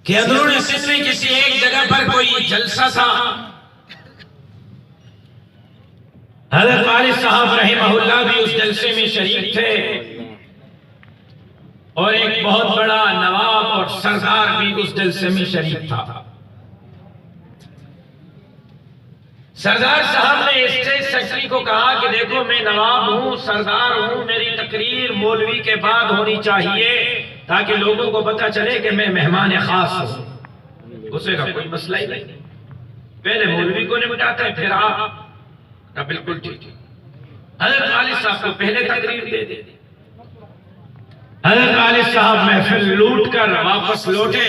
کہ اندرون سندھ میں کسی ایک جگہ پر کوئی جلسہ تھا. حضرت والد صاحب رحمہ اللہ بھی اس جلسے میں شریک تھے اور ایک بہت بڑا نواب اور سردار بھی اس جلسے میں شریک تھا. سردار صاحب نے اسٹیج سیکرٹری کو کہا کہ دیکھو میں نواب ہوں، سردار ہوں، میری تقریر مولوی کے بعد ہونی چاہیے تاکہ لوگوں کو پتہ چلے کہ میں مہمان خاص ہوں. اسے کا کوئی مسئلہ ہی نہیں، پہلے مولوی کو نمٹاتا ہے پھر آپ. بالکل ٹھیک ہے. حضرت والد صاحب کو پہلے تقریر دے دے. حضرت والد صاحب محفل لوٹ کر واپس لوٹے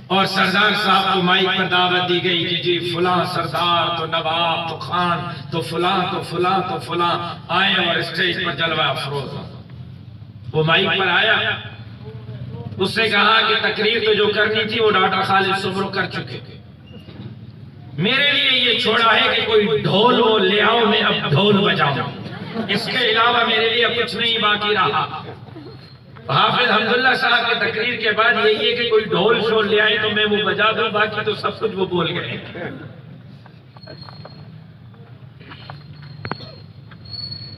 اور سردار صاحب کو مائک پر دعوت دی گئی کہ جی فلاں سردار تو نواب تو خان تو فلاں تو فلاں تو فلاں آئے اور اسٹیج پر جلوہ افروز ہوں. وہ مائک پر آیا، اس نے کہا کہ تقریر تو جو کرنی تھی وہ ڈاکٹر خالد سبرو کر چکے، میرے لیے یہ چھوڑا ہے کہ کوئی ڈھول ہو لے آؤ، میں اب ڈھول بجاؤں، اس کے علاوہ میرے لیے کچھ نہیں باقی رہا. حافظ حمداللہ صاحب کی تقریر کے بعد یہی ہے کہ کوئی ڈھول شول لے آئے تو میں وہ بجا دوں، باقی تو سب کچھ وہ بول گئے.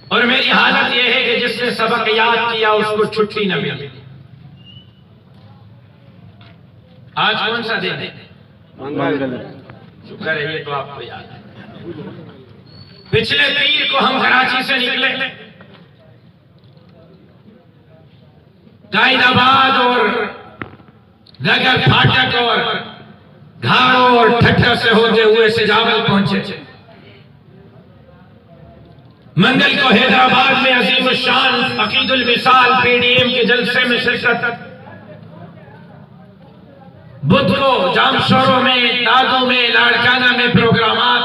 اور میری حالت یہ ہے کہ جس نے سبق یاد کیا اس کو چھٹی نہ ملی. آج کون سا دن ہے؟ شکر ہے یہ تو آپ کو یاد ہے. پچھلے پیر کو ہم کراچی سے نکلے، قائد آباد اور گگر پھاٹک اور گھاڑوں اور ٹھٹھا سے ہوتے ہوئے سجاول پہنچے. منگل کو حیدرآباد میں عظیم الشان عقید الوصال پی ڈی ایم کے جلسے میں شرکت، بدھ کو جام شوروں میں، دادوں میں، لاڑکانہ میں پروگرامات،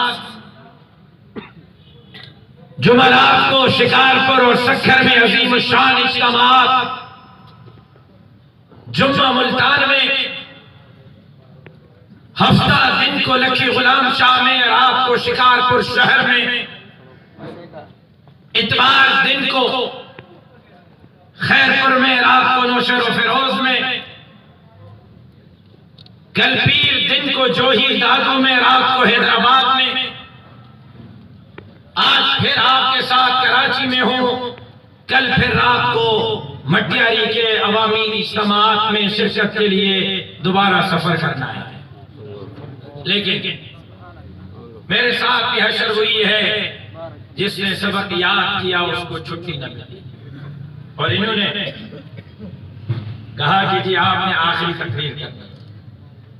جمعرات کو شکارپور اور سکھر میں عظیم الشان اجتماعات، جمعہ ملتان میں، ہفتہ دن کو لکھی غلام شاہ میں، رات کو شکارپور شہر میں، اتوار دن کو خیرپور میں، رات کو نوشہر و فیروز میں، کل پیر دن کو جوہی دادو میں، رات کو حیدرآباد میں، آج پھر آپ کے ساتھ کراچی میں ہوں، کل پھر رات کو مٹیاری کے عوامی اجتماعات میں شرکت کے لیے دوبارہ سفر کرنا ہے. لیکن میرے ساتھ بھی حشر ہوئی ہے، جس نے سبق یاد کیا اس کو چھٹی نہ ملی. اور انہوں نے کہا کہ جی آپ نے آخری تقریر کرنی،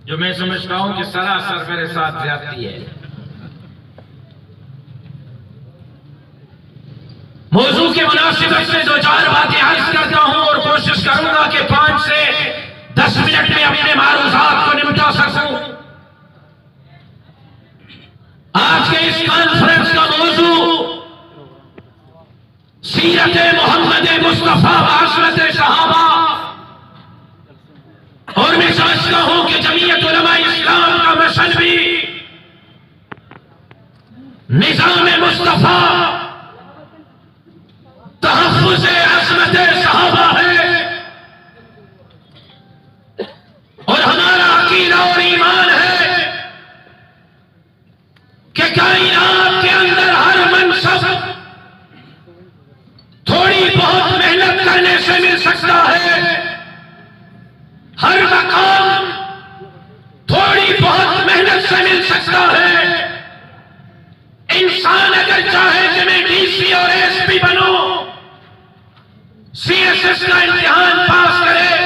جو میں سمجھتا ہوں کہ سراسر میرے ساتھ زیادتی ہے. موضوع کے مناسبت سے دو چار باتیں عرض کرتا ہوں اور کوشش کروں گا کہ 5 سے 10 منٹ میں اپنے معروضات کو نمٹا سکوں. آج کے اس کانفرنس کا موضوع سیرت محمد مصطفیٰ معاشرت صحابہ، اور میں سمجھتا ہوں کہ جمعیت علماء اسلام کا مشن بھی نظام مصطفیٰ تحفظ عصمت صحابہ ہے. اور ہمارا عقیدہ اور ایمان ہے کہ کائنات کے اندر ہر منصب تھوڑی بہت محنت کرنے سے مل سکتا ہے، ہر مقام تھوڑی بہت محنت سے مل سکتا ہے. انسان اگر چاہے کہ میں ڈی سی اور ایس پی بنوں، سی ایس ایس کا امتحان پاس کرے،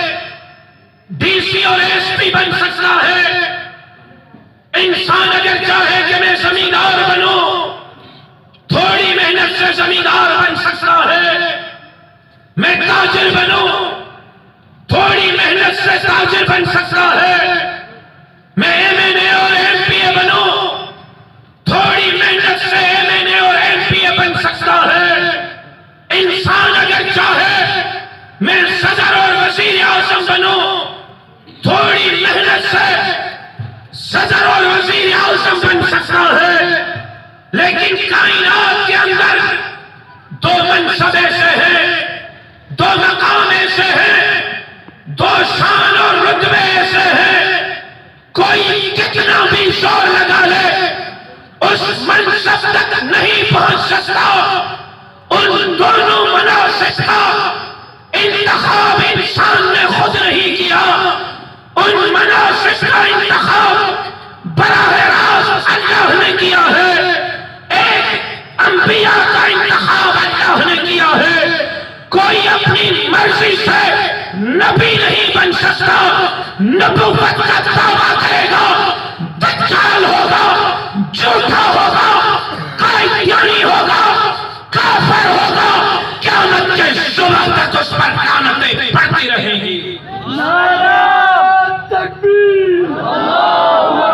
ڈی سی اور ایس پی بن سکتا ہے. انسان اگر چاہے کہ میں زمیندار بنوں، تھوڑی محنت سے زمیندار بن سکتا ہے. میں تاجر بنوں، تھوڑی محنت سے تاجر بن سکتا ہے. میں ایم این اے اور ایم پی اے بنوں، تھوڑی محنت سے ایم این اے اور ایم پی اے بن سکتا ہے. انسان اگر چاہے میں صدر اور وزیر اعظم بنوں، تھوڑی محنت سے صدر اور وزیر اعظم بن سکتا ہے. لیکن کائنات کے اندر 2 منصب ایسے ہیں، 2 مقام ایسے ہیں، 2 شان اور رتبے ایسے ہیں کوئی کتنا بھی زور لگا لے اس منصب تک نہیں پہنچ سکتا. ان دونوں مناصب کا انتخاب انسان نے خود نہیں کیا. ان مناصب کا انتخاب براہ راست اللہ نے کیا ہے. ایک انبیاء کا انتخاب اللہ نے کیا ہے. کوئی اپنی مرضی سے نبی نہیں بن سکتا. نبوت کا دعویٰ کرے گا دجال ہوگا, جھوٹا ہوگا, قائدیانی ہوگا, کافر ہوگا. قیامت کے صبح تک اس پر لعنتیں پڑتی رہیں گی. نعرہ تکبیر,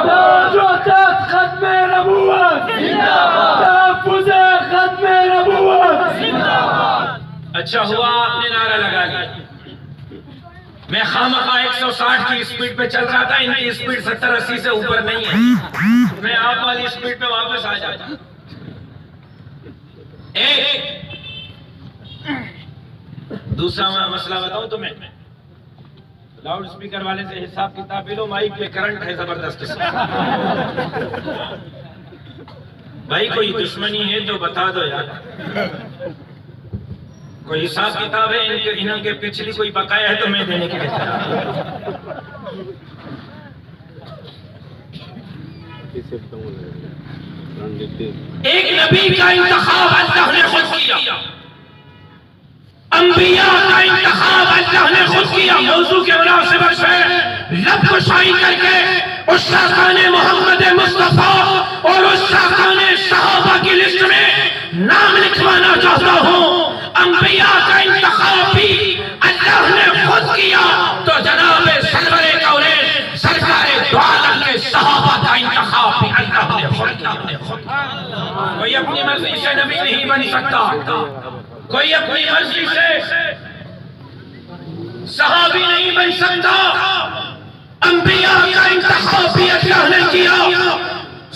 تاجوت ختم نبوت, تحفظ ختم نبوت. اچھا ہوا آپ نے نعرہ لگا لیا. میں خامخواہ 160 کی اسپیڈ پہ چل رہا تھا. ان کی اسپیڈ 70-80 سے اوپر نہیں ہے. میں آپ والی اسپیڈ پہ واپس آ جاتا. ایک دوسرا میں مسئلہ بتاؤں تمہیں. لاؤڈ اسپیکر والے سے حساب کتاب بھی لو. مائک پہ کرنٹ ہے زبردست. بھائی کوئی دشمنی ہے تو بتا دو یار. کوئی حساب کتاب ہے ان کے پچھلی کوئی بقایا ہے تو میں دینے کے لیے تیار. ایک نبی کا انتخاب اللہ نے خود کیا. انبیاء کا انتخاب اللہ نے خود کیا. موضوع کے مناسبت سے لب کشائی کر کے اس ساکان محمد مصطفیٰ اور اس ساکان صحابہ کی لسٹ میں نام لکھوانا چاہتا ہوں. انبیاء کا انتخاب بھی اللہ نے خود کیا تو جناب سرور کونین سرکار دو عالم کے صحابہ کا انتخاب بھی اللہ نے خود کیا. کوئی اپنی مرضی سے نبی نہیں بن سکتا. کوئی اپنی مرضی سے صحابی نہیں بن سکتا. انبیاء کا انتخاب بھی اللہ نے کیا,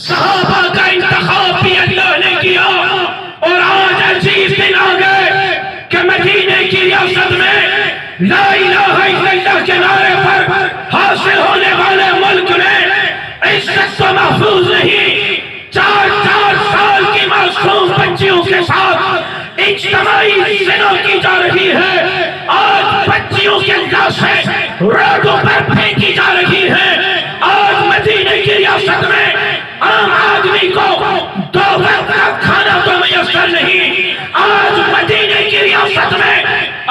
صحابہ کا انتخاب بھی اللہ نے کیا. اور آج عجیب دن آ گئے کہ مدینے کی ریاست میں لا الہ الا اللہ کے نعرے پر حاصل ہونے والے ملک میں عزت تو محفوظ نہیں. 4 سال کی معصوم بچیوں کے ساتھ اجتماعی زنا کی جا رہی ہے. آج بچیوں کے لاشیں روڈوں پر پھینکی جا رہی ہیں. آج مدینے کی ریاست میں عام آدمی کو 2 وقت کا کھانا تو میسر نہیں. آج مدینے کی ریاست میں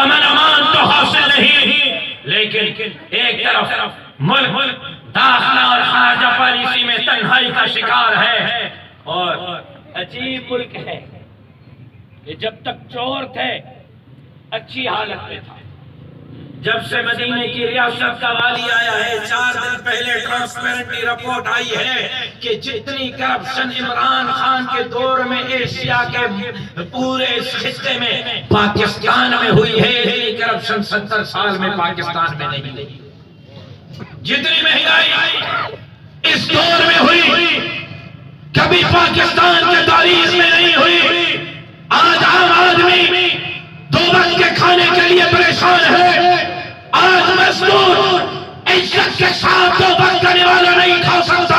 امن امان تو حاصل نہیں. لیکن ایک طرف ملک داخلہ اور خارجہ پالیسی میں تنہائی کا شکار ہے. اور عجیب ملک ہے کہ جب تک چور تھے اچھی حالت میں تھا. جب سے مدینے کی ریاست کا والی آیا ہے 4 دن پہلے ٹرانسپیرنٹی رپورٹ آئی ہے کہ جتنی کرپشن عمران خان کے دور میں ایشیا کے پورے اس خطے میں پاکستان میں ہوئی ہے اتنی کرپشن 70 سال میں پاکستان میں نہیں ہوئی. جتنی مہنگائی اس دور میں ہوئی کبھی پاکستان کے تاریخ میں نہیں ہوئی. آج عام آدمی 2 وقت کے کھانے کے لیے پریشان ہے. آج مزدور عزت کے ساتھ 2 وقت کا نوالا نہیں کھا سکتا.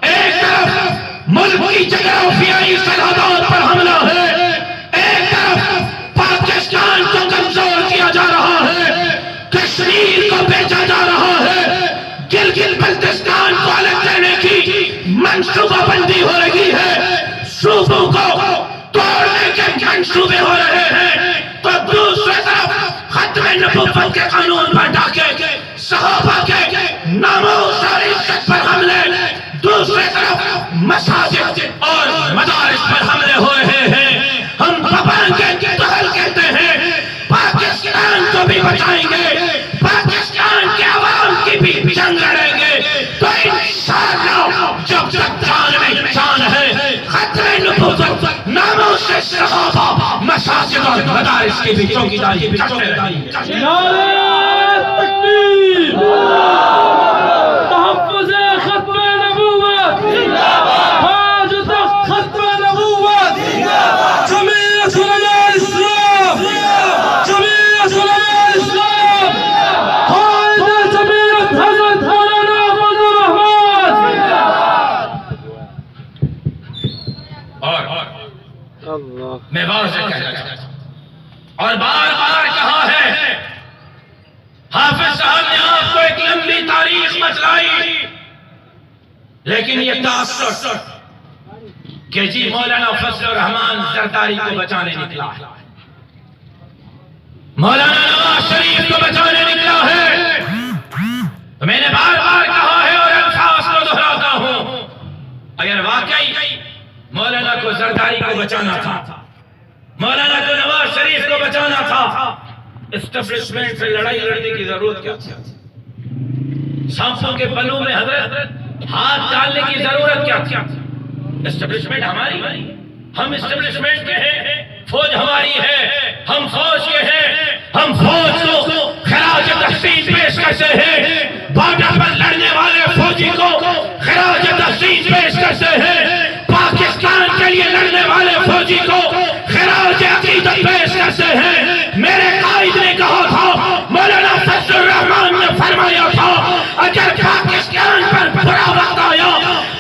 ایک طرف ملک کی جغرافیائی سرحدات پر حملہ ہے, ایک طرف پاکستان کو کمزور کیا جا رہا ہے, کشمیر کو بیچا جا رہا ہے, گلگت بلتستان کو الگ کرنے کی منصوبہ بندی ہو رہی ہے, صوبوں کو توڑنے کے منصوبے ہو رہے ہیں. تو دوسری طرف ختم نبوت کے قانون پر ڈاکے, صحابہ کے ناموس اور عزت پر حملے, دوسری طرف مساجد اور مدارس پر حملے ہو رہے ہیں. ہم پابند کے دہل کہتے ہیں پاکستان کو بھی بچائیں گے, پاکستان کے عوام کی بھی جنگ لڑیں گے. تو انشاءاللہ جب تک جان میں جان ہے ختم نبوت ناموس صحابہ مساجد اور مدارس کی بھی چوکیداری کرتے رہی ہے. نعرہ تکبیر, تحفظ ختم نبوت, تاج و تخت ختم نبوت, جمعیت علماء اسلام, جمعیت علماء اسلام, قائد جمعیت حضرت مولانا فضل الرحمن میں واضح کہنا چاہتا ہوں اور بار بار کہا ہے، حافظ صاحب نے آپ کو ایک لمبی تاریخ بتلائی، لیکن یہ تاثر کہ جی مولانا فضل الرحمان زرداری کو بچانے نکلا ہے، مولانا نواز شریف کو بچانے نکلا ہے، تو میں نے بار بار کہا ہے اور الفاظ کو دہراتا ہوں، اگر واقعی مولانا کو زرداری کو بچانا تھا، مولانا کو نواز شریف کو بچانا تھا، اسٹیبلشمنٹ سے لڑائی لڑنے کی ضرورت کیا تھی؟ سانسوں کے پلوں میں حضرت ہاتھ ڈالنے کی ضرورت کیا تھی؟ اسٹیبلشمنٹ ہماری، ہم اسٹیبلشمنٹ کے ہیں، فوج ہماری ہے، ہم فوج کے ہیں، ہم فوج کو خراج تحسین پیش کرتے ہیں، بارڈر پر لڑنے والے فوجی کو خراج تحسین پیش کرتے ہیں، پاکستان کے لیے لڑنے والے فوجی کو خراج عقیدت پیش کرتے ہیں۔ میرے قائد نے کہا تھا، مولانا فضل الرحمان نے فرمایا تھا، اگر پاکستان پر برا وقت آیا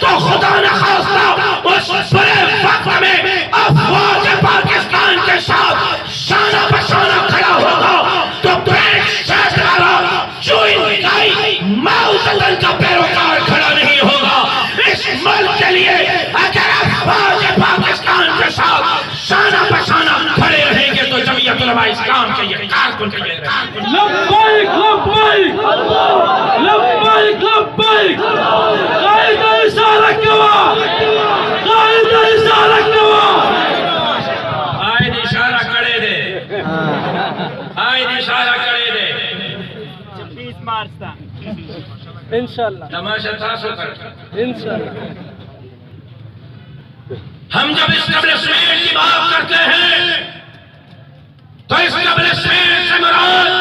تو خدا نخواستہ اس برے وقت میں افواج پاکستان کے ساتھ شانہ بشانہ کھڑا ہوگا، تو پینٹ شرٹ والا چوئی گائی معتدل کا پیروکار کھڑا نہیں ہوگا۔ اس ملک کے لیے اگر افواج پاکستان کے ساتھ شانہ بشانہ کھڑے رہیں گے تو جمعیت علماء اسلام کے یہ کارکن کے یہ لبیک لبیک لبیک لبیک، قائد رسالت نوا، قائد رسالت نوا، قائد اشارہ کرے دے، قائد اشارہ کرے دے، 26 مارچ تھا انشاءاللہ تماشا تھا سو کر۔ انشاءاللہ۔ ہم جب اسٹیبلشمنٹ کی بات کرتے ہیں تو اسٹیبلشمنٹ سے مراد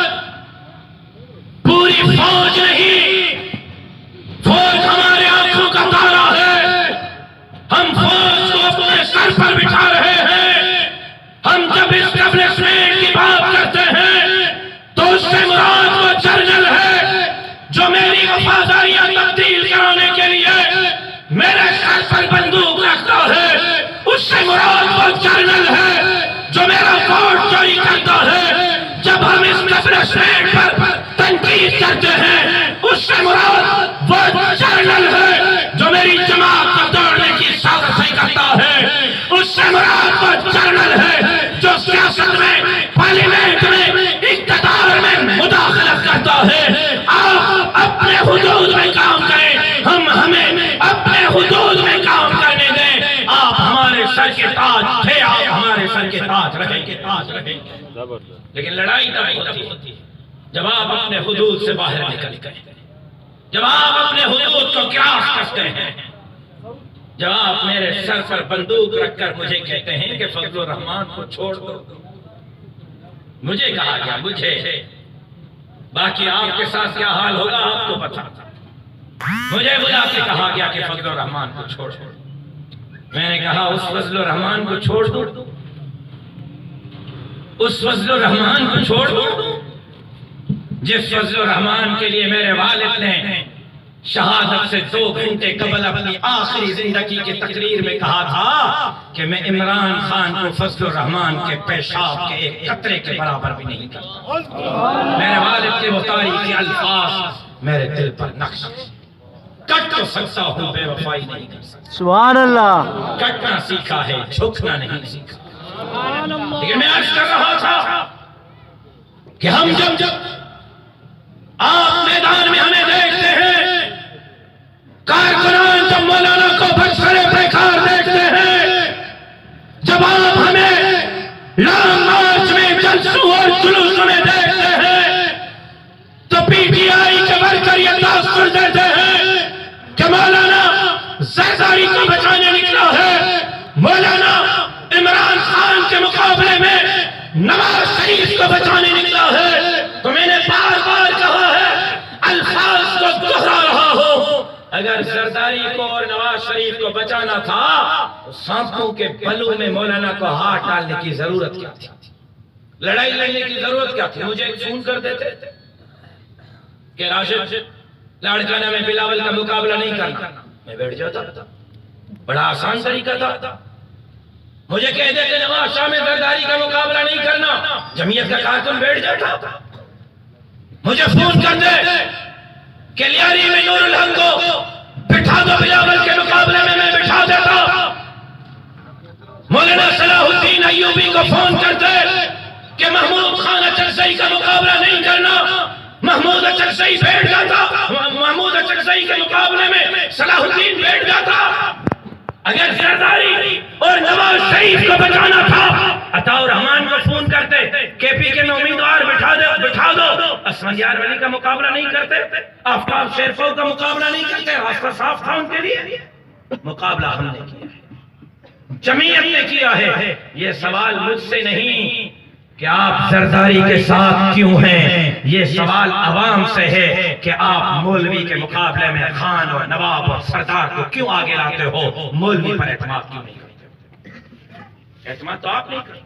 پوری فوج نہیں، فوج ہمارے آنکھوں کا تارا ہے، ہم فوج کو اپنے سر پر بٹھا رہے ہیں۔ ہم جب اسٹیبلشمنٹ کی بات کرتے ہیں تو اس سے مراد وہ جنرل ہے جو میری وفاداریاں تبدیل کرانے کے لیے میرے سر پر بندوق رکھتا ہے، اس سے مراد وہ جنرل ہے جو میرا ووٹ چوری کرتا ہے۔ جب ہم اسٹیبلشمنٹ پر تنقید کرتے ہیں اس سے مراد وہ جنرل ہے جو میری جماعت کو توڑنے کی سازشیں کرتا ہے، اس سے مراد وہ جنرل ہے جو سیاست میں، پارلیمنٹ میں، اقتدار میں مداخلت کرتا ہے۔ آپ اپنے حدود میں کام کریں، ہم ہمیں اپنے حدود میں کام کرنے دیں۔ آپ ہمارے سر کے تاج تھے، آپ ہمارے سر کے تاج رہیں گے، تاج رہیں گے۔ لیکن لڑائی تب ہوتی ہے جب آپ اپنے حدود سے باہر نکل گئے، جب آپ اپنے حدود کو کراس کرتے ہیں، جب آپ میرے سر پر بندوق رکھ کر مجھے کہتے ہیں کہ فضل الرحمان کو چھوڑ دو۔ مجھے کہا گیا، مجھے، باقی آپ کے ساتھ کیا حال ہوگا آپ کو پتا تھا۔ مجھے بلا کے کہا گیا کہ فضل الرحمان کو چھوڑ دو۔ میں نے کہا اس فضل الرحمان کو چھوڑ دو، اس فضل الرحمان کو چھوڑ دو جس فضل الرحمان کے لیے میرے والد نے شہادت سے 2 گھنٹے قبل اپنی آخری زندگی کی تقریر میں کہا تھا کہ میں عمران خان کو فضل الرحمان کے پیشاب کے ایک قطرے کے برابر بھی نہیں کرتا۔ میرے والد کے وہ تاریخی الفاظ میرے دل پر نقش ہے۔ کٹ تو سکتا ہوں، بے وفائی نہیں کر سکتا۔ سبحان اللہ۔ کٹنا سیکھا ہے، جھکنا نہیں سیکھا۔ لیکن میں عرض کر رہا تھا کہ ہم جب آپ میدان میں ہمیں دیکھتے ہیں، کارکنان جب مولانا کو برسرے بیکار دیکھتے ہیں، جب آپ ہمیں لانگ مارچ میں جلسوں اور جلوسوں میں دیکھتے ہیں، تو پی ٹی آئی کے ورکر یہ تاثر دیتے ہیں کہ مولانا زرداری کو بچانے نکلا ہے، مولانا عمران خان کے مقابلے میں نواز شریف کو بچانے نکلا ہے۔ تو میں نے بار بار کہا ہے، الفاظ کو دہرا رہا ہوں، اگر زرداری کو اور نواز شریف کو بچانا تھا تو سانپوں کے پلوں میں مولانا کو ہاتھ ڈالنے کی ضرورت کیا تھی؟ لڑائی لڑنے کی ضرورت کیا تھی؟ مجھے فون کر دیتے کہ راشد لاڑکانہ میں بلاول کا مقابلہ نہیں کرنا، میں بیٹھ جاتا۔ بڑا آسان طریقہ تھا۔ مجھے کہہ دیتے نواز شاہ میں زرداری کا مقابلہ نہیں کرنا، جمعیت کا کارکن بیٹھ جاتا۔ مجھے فون کر دے کہ لیاری میں نور الحق کو بٹھا دو، بلاول کے مقابلے میں بٹھا دیتا۔ مولانا صلاح الدین ایوبی کو فون کر دے کہ محمود خان اچرزئی کا مقابلہ نہیں کرنا، محمود اچرزئی بیٹھ جاتا، محمود اچرزئی کے مقابلے میں صلاح الدین بیٹھ جاتا۔ اگر زرداری اور نواز شریف کو بچانا تھا، عطا الرحمان کو فون کرتے کے پی کے میں امیدوار بٹھا دو، اسفندیار ولی کا مقابلہ نہیں کرتے، آفتاب شیرفو کا مقابلہ نہیں کرتے، راستہ صاف تھا ان کے لیے۔ مقابلہ ہم نے کیا ہے، جمعیت نے کیا ہے۔ یہ سوال مجھ سے نہیں کہ آپ زرداری کے ساتھ کیوں ہیں، یہ سوال عوام سے ہے کہ آپ مولوی کے مقابلے میں خان اور نواب اور سردار کو کیوں آگے لاتے ہو، مولوی پر اعتماد کیوں نہیں کرتے؟ اعتماد تو آپ نہیں کرتے۔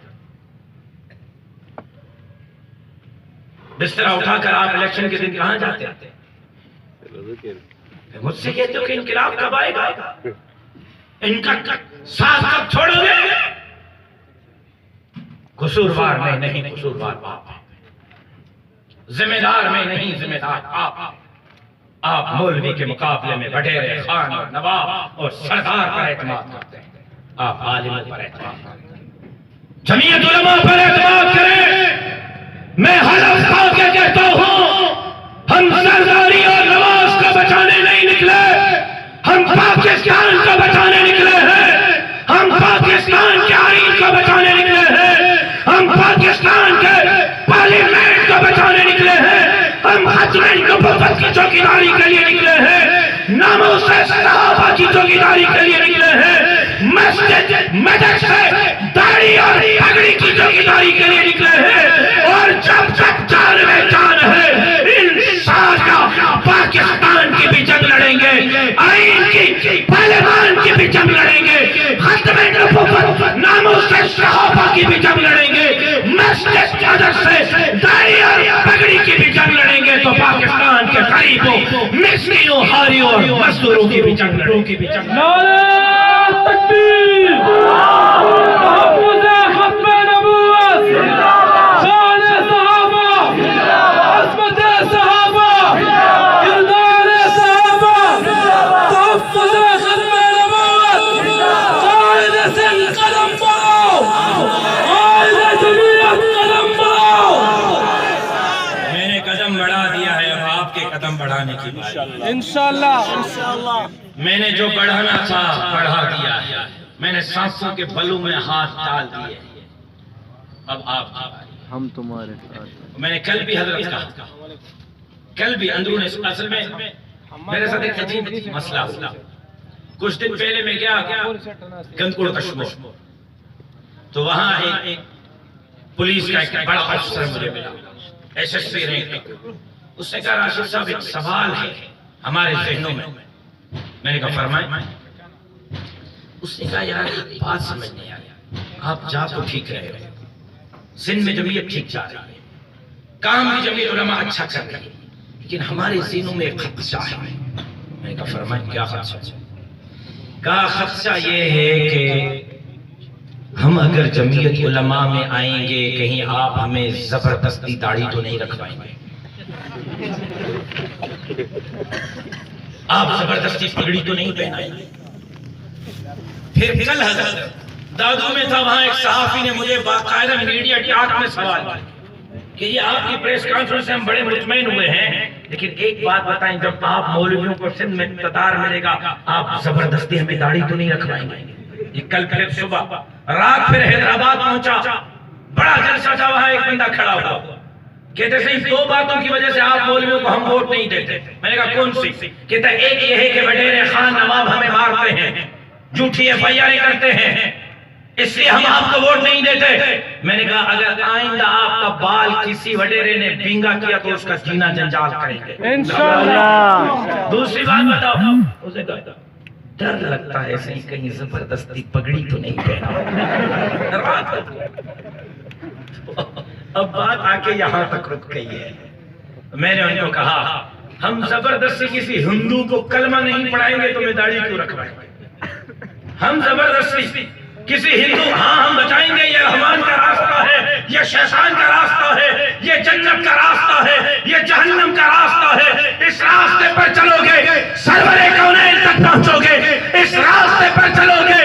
بسترا اٹھا کر آپ الیکشن کے دن کہاں جاتے ہیں؟ مجھ سے کہتے ہو کہ انقلاب کب آئے گا، ان کا ساتھ کب چھوڑو گے؟ قصوروار میں نہیں، قصوروار باپ، ذمہ دار میں نہیں، ذمہ دار آپ مولوی کے مقابلے میں وڈیرے خان اور نواب اور سردار پر اعتماد کرتے ہیں، آپ عالموں پر اعتماد کرتے ہیں، جمعیت علماء پر اعتماد کریں۔ میں حلف کھا کے کہتا ہوں، ہم زرداری اور نواز کو بچانے نہیں نکلے، ہم پاکستان کو بچانے نکلے ہیں، ہم پاکستان کے آئین کو بچانے نکلے ہیں، ہم پاکستان کے پارلیمنٹ کو بچانے نکلے ہیں، ہم ختم نبوت کی چوکیداری کے لیے نکلے ہیں، ناموس صحابہ کی چوکیداری کے لیے نکلے ہیں، مسجد مدرسے داڑھی اور پگڑی کی چوکیداری کے لیے نکلے ہیں، اور جب تک جان میں جان ہے انسان کا پاکستان کی بھی جنگ لڑیں گے، آئین کی پارلیمان کی بھی جنگ لڑیں گے، ختم نبوت ناموس صحابہ کی بھی جنگ لڑیں گے، مسجد مدرسے داڑھی اور پگڑی کی بھی جنگ لڑیں گے، تو پاکستان کے غریبوں، مسکینوں، حاریوں اور مزدوروں کی بھی جنگ لڑیں گے۔ نعرہ تکبیر، تحفظ ختم نبوت، شان صحابہ، عظمت صحابہ، کردار صحابہ، تحفظ ختم نبوت، قائد سند قدم بڑھاؤ، قائد جمعیت قدم بڑھاؤ۔ میں نے قدم بڑھا دیا ہے، اب آپ کے قدم بڑھانے کی بات ہے۔ انشاءاللہ میں نے جو بڑھانا تھا بڑھا دیا ہے، میں نے سانسوں کے بلوں میں ہاتھ ڈال دیے، اب آپ کی باری۔ ہم تمہارے ساتھ۔ میں نے کل بھی حضرت کہا، کل بھی اندرون اصل میں میرے ساتھ ایک عجیب مسئلہ ہوا۔ کچھ دن پہلے میں گیا گندگوڑ کشمیر، تو وہاں ایک پولیس کا ایک بڑا افسر مجھے ملا، ایس ایس پی رینک۔ اس نے کہا راشد صاحب ایک سوال ہے ہمارے ذہنوں میں۔ میں نے کہا فرمائیں۔ اس نے کہا یار ایک بات سمجھ نہیں آیا، آپ جا تو ٹھیک رہے ہو، سندھ میں جمعیت ٹھیک جا رہی ہے، کام بھی جمعیت علماء اچھا کر رہی ہے، لیکن ہمارے ذہنوں میں ایک خدشہ ہے۔ میں نے کہا فرمائیں کیا خدشہ ہے؟ کہا خدشہ یہ ہے کہ ہم اگر جمعیت علماء میں آئیں گے کہیں آپ ہمیں زبردستی داڑھی تو نہیں رکھوائیں گے، آپ زبردستی پگڑی تو نہیں پہنائیں گے۔ پھر کل حضرت دادو میں تھا، وہاں ایک صحافی نے مجھے باقاعدہ میڈیا ٹاک میں سوال کیا کہ یہ آپ کی پریس کانفرنس سے ہم بڑے مطمئن ہوئے ہیں، لیکن ایک بات بتائیں، جب آپ مولویوں کو سندھ میں اقتدار ملے گا آپ زبردستی ہمیں داڑھی تو نہیں رکھوائیں گے؟ یہ کل پھر صبح رات پھر حیدرآباد پہنچا، بڑا جلسہ تھا، وہاں ایک بندہ کھڑا ہوا، کہتے صحیح دو باتوں کی وجہ سے آپ مولویوں کو ہم ووٹ نہیں دیتے۔ میں نے کہا کون سی؟ کہتا ایک یہ ہے کہ وڈیرے خان نواب ہمیں مارتے ہیں، جھوٹی ایف آئی آر کرتے ہیں، اس لیے ہم آپ کو ووٹ نہیں دیتے۔ میں نے کہا اگر آئندہ آپ کا بال کسی وڈیرے نے بینگا کیا تو اس کا جینا جنجال کریں گے انشاءاللہ۔ دوسری بات بتاؤ، اسے کہا ڈر لگتا ہے صحیح کہیں زبردستی پگڑی تو نہیں پہنا۔ اب بات آ کے یہاں تک رک گئی ہے۔ میں نے ان کو کہا ہم زبردستی کسی ہندو کو کلمہ نہیں پڑھائیں گے تو میں داڑھی کیوں رکھوائیں گے؟ ہم زبردستی کسی ہندو ہاں ہم بچائیں گے یہ رحمان کا راستہ ہے، یہ شیطان کا راستہ ہے، یہ جنت کا راستہ ہے، یہ جہنم کا راستہ ہے، اس راستے پر چلو گے سرور کونین تک پہنچو گے، اس راستے پر چلو گے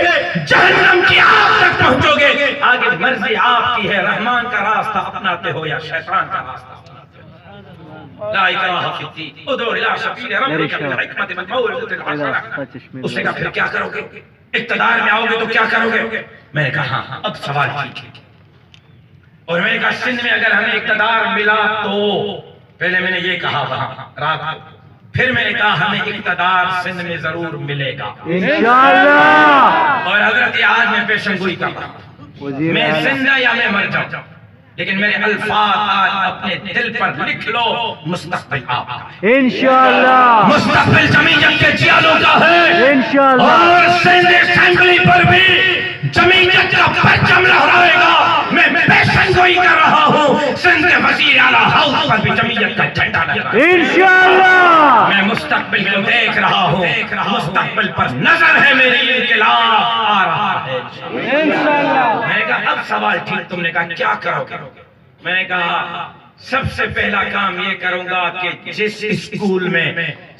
جہنم کی آگ تک پہنچو گے۔ آگے مرضی آپ کی ہے، رحمان کا راستہ اپناتے ہو یا شیطان کا راستہ اپناتے ہو۔ لا اکراہ فی الدین، ادعو الی سبیل ربک بالحکمۃ والموعظۃ الحسنہ۔ اس نے کہا پھر کیا کرو گے؟ اقتدار میں آؤ گے تو کیا کرو گے؟ میں نے کہا ہاں اب سوال ٹھیک ہے۔ اور میں نے کہا سندھ میں اگر ہمیں اقتدار ملا تو، پہلے میں نے یہ کہا وہاں رات کو، پھر میں نے کہا ہمیں اقتدار سندھ میں ضرور ملے گا انشاءاللہ۔ اور حضرت آج میں پیشن گوئی کر رہا ہوں، میں زندہ یا میں مر جاؤں، لیکن میرے الفاظ آج اپنے دل پر لکھ لو، مستقبل آپ کا ہے، انشاءاللہ، مستقبل جمعیت کے جیالوں کا ہے، انشاءاللہ، اور سندھ اسمبلی پر بھی جمعیت کا پرچم لہرائے گا۔ میں پیشن گوئی کر رہا ہوں، سندھ کے وزیر اعلیٰ ہاؤس پر بھی جمعیت کا جھنڈا لہرائے گا۔ انشاءاللہ، میں مستقبل کو دیکھ رہا ہوں، مستقبل پر نظر ہے میری، انقلاب آ رہا ہے۔ انشاءاللہ۔ میں نے کہا اب سوال ٹھیک، تم نے کہا کیا کرو گے؟ میں نے کہا سب سے پہلا کام یہ کروں گا کہ جس اسکول میں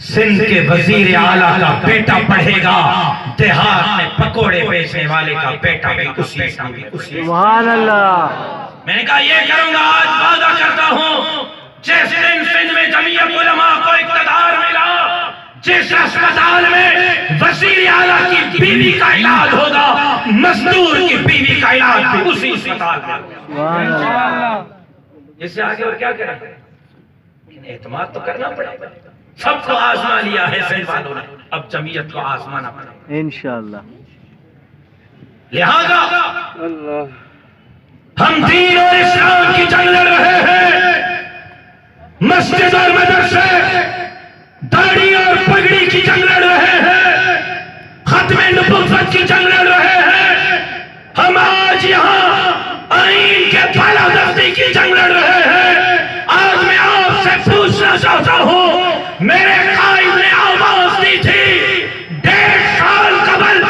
سندھ کے وزیر اعلیٰ کا بیٹا پڑھے گا، دیہات میں پکوڑے بیچنے والے کا بیٹا بھی اسی اسکول میں، اسی۔ سبحان اللہ۔ میں نے کہا یہ کروں گا، آج وعدہ کرتا ہوں، جس دن سندھ میں جمعیت علماء کو اقتدار ملا، جس اسپتال میں وزیر اعلیٰ کی بیوی کا علاج ہوگا، مزدور کی بیوی کا علاج بھی اسی اسپتال میں ہوگا۔ سبحان اللہ۔ اس سے آگے اور کیا کریں؟ اعتماد تو کرنا پڑے گا، سب کو آزما لیا ہے سندھ والوں نے، اب جمعیت کو آزمانا پڑے گا۔ انشاءاللہ۔ لہذا ہم دین اور اسلام کی جنگ لڑ رہے ہیں، مسجد اور مدرسے، داڑھی اور پگڑی کی جنگ لڑ رہے ہیں، ختم نبوت کی جنگ لڑ رہے ہیں، ہم آج یہاں آئین کے بالادستی کی جنگ لڑ رہے ہیں۔ آج میں آپ سے پوچھنا چاہتا ہوں، میرے قائد نے آواز دی تھی 1.5 سال قبل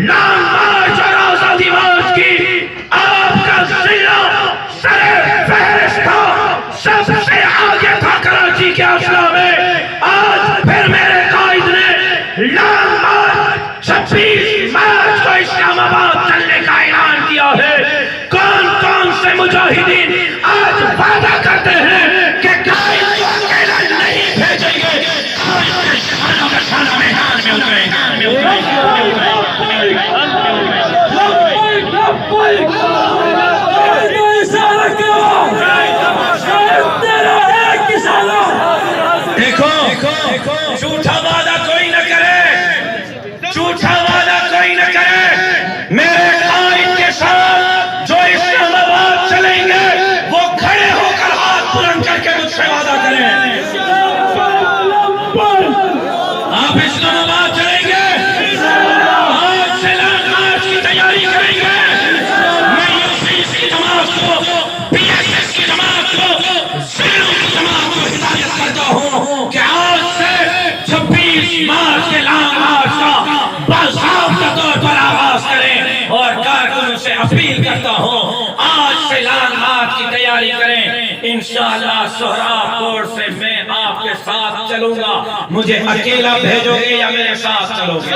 لانگ مارچ اور آزادی مارچ کی، آپ کا ضلع سر فہرست تھا، سب سے آگے تھا کراچی کے اسلحہ میں۔ آج پھر میرے قائد نے لانگ مارچ 26 مارچ کو اسلام آباد چلنے کا اعلان کیا ہے۔ کون کون سے مجاہدین آج وعدہ کرتے ہیں کہ قائد کو اکیلا نہیں بھیجیں گے، قائد کے کھانوں کا کھانا میدان میں اترے گا۔ دیکھو جھوٹا وعدہ کوئی نہ کرے، جھوٹا وعدہ کوئی نہ کرے۔ میرے قائد کے ساتھ جو اسلام آباد چلیں گے وہ کھڑے ہو کر ہاتھ بلند کر کے مجھ سے وعدہ کریں۔ آپ اسلام آباد چلیں گے، آج سے لانگ مارچ کی تیاری کریں گے۔ میں یوسیس کی جماعت کو، پی ایس ایس کی جماعت کو، سیلوں کی جماعت کو ہدایت کرتا ہوں کہ آج سے 26 مارچ کے لانگ مارچ کا باضابطہ طور پر آغاز کریں، اور کارکنوں سے اپیل کرتا ہوں آج سے لانگ مارچ کی تیاری کریں۔ انشاءاللہ سہراب کوٹ سے میں آپ کے ساتھ چلوں گا، مجھے اکیلا بھیجو گے یا میرے ساتھ چلو گے؟